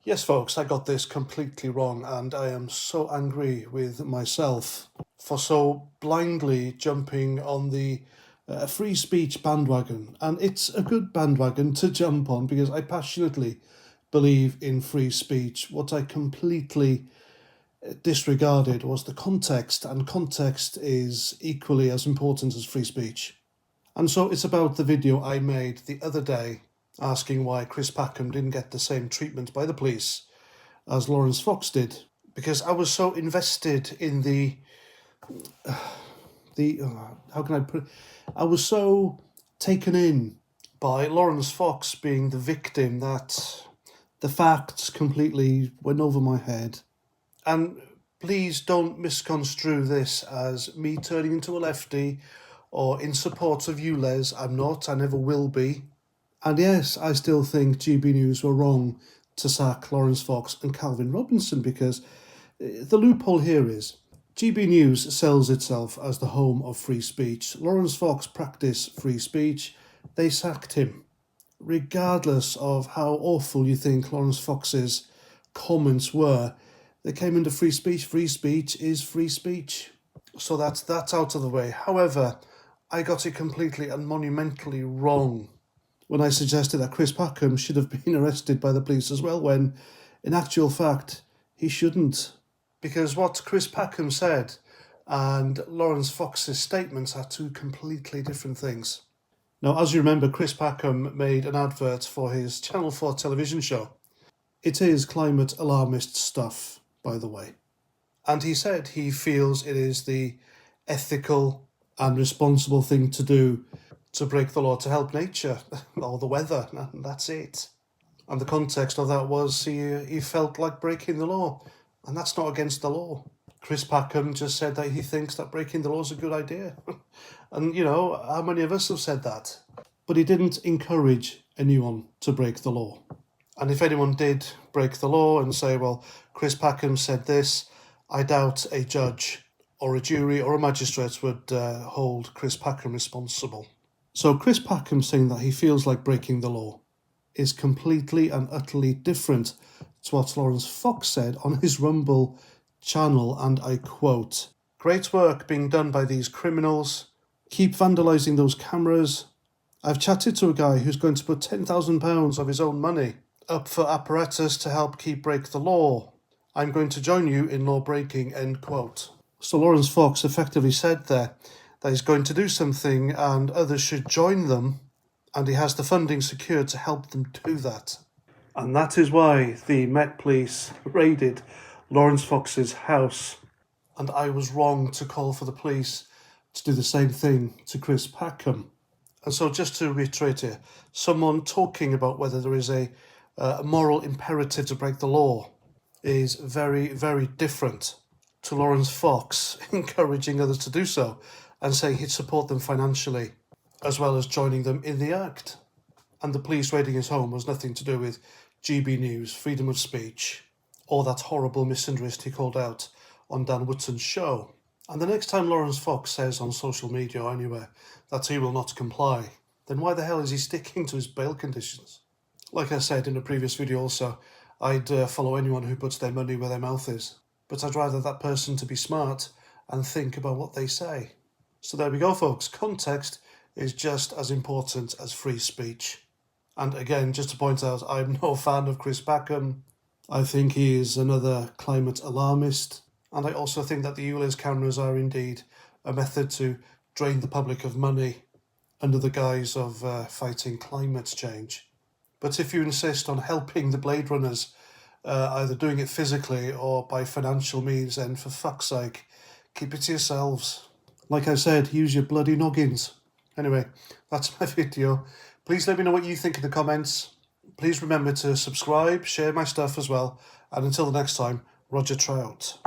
Yes, folks, I got this completely wrong, and I am so angry with myself for so blindly jumping on the free speech bandwagon. And it's a good bandwagon to jump on because I passionately believe in free speech. What I completely disregarded was the context, and context is equally as important as free speech. And so it's about the video I made the other day asking why Chris Packham didn't get the same treatment by the police as Laurence Fox did, because I was so invested in how can I put it? I was so taken in by Laurence Fox being the victim that the facts completely went over my head. And please don't misconstrue this as me turning into a lefty or in support of you, Les. I'm not, I never will be. And yes, I still think GB News were wrong to sack Laurence Fox and Calvin Robinson, because the loophole here is GB News sells itself as the home of free speech. Laurence Fox practiced free speech. They sacked him. Regardless of how awful you think Laurence Fox's comments were, they came into free speech. Free speech is free speech. So that's out of the way. However, I got it completely and monumentally wrong when I suggested that Chris Packham should have been arrested by the police as well, when in actual fact he shouldn't. Because what Chris Packham said and Laurence Fox's statements are two completely different things. Now, as you remember, Chris Packham made an advert for his Channel 4 television show. It is climate alarmist stuff, by the way. And he said he feels it is the ethical and responsible thing to do to break the law to help nature or the weather, and that's it. And the context of that was he felt like breaking the law, and that's not against the law. Chris Packham just said that he thinks that breaking the law is a good idea. And, you know, how many of us have said that? But he didn't encourage anyone to break the law. And if anyone did break the law and say, well, Chris Packham said this, I doubt a judge or a jury or a magistrate would hold Chris Packham responsible. So Chris Packham saying that he feels like breaking the law is completely and utterly different to what Laurence Fox said on his Rumble channel, and I quote, "Great work being done by these criminals. Keep vandalising those cameras. I've chatted to a guy who's going to put £10,000 of his own money up for apparatus to help break the law. I'm going to join you in law breaking," end quote. So Laurence Fox effectively said there that he's going to do something and others should join them, and he has the funding secured to help them do that. And that is why the Met Police raided Laurence Fox's house, and I was wrong to call for the police to do the same thing to Chris Packham. And so just to reiterate here, someone talking about whether there is a moral imperative to break the law is very, very different to Laurence Fox encouraging others to do so and saying he'd support them financially, as well as joining them in the act. And the police raiding his home was nothing to do with GB News, freedom of speech, or that horrible misandrist he called out on Dan Wootton's show. And the next time Laurence Fox says on social media or anywhere that he will not comply, then why the hell is he sticking to his bail conditions? Like I said in a previous video also, I'd follow anyone who puts their money where their mouth is. But I'd rather that person to be smart and think about what they say. So there we go, folks. Context is just as important as free speech. And again, just to point out, I'm no fan of Chris Packham. I think he is another climate alarmist. And I also think that the ULEZ cameras are indeed a method to drain the public of money under the guise of fighting climate change. But if you insist on helping the Blade Runners, either doing it physically or by financial means, then for fuck's sake, keep it to yourselves. Like I said, use your bloody noggins. Anyway, that's my video. Please let me know what you think in the comments. Please remember to subscribe, share my stuff as well. And until the next time, Roger Trout.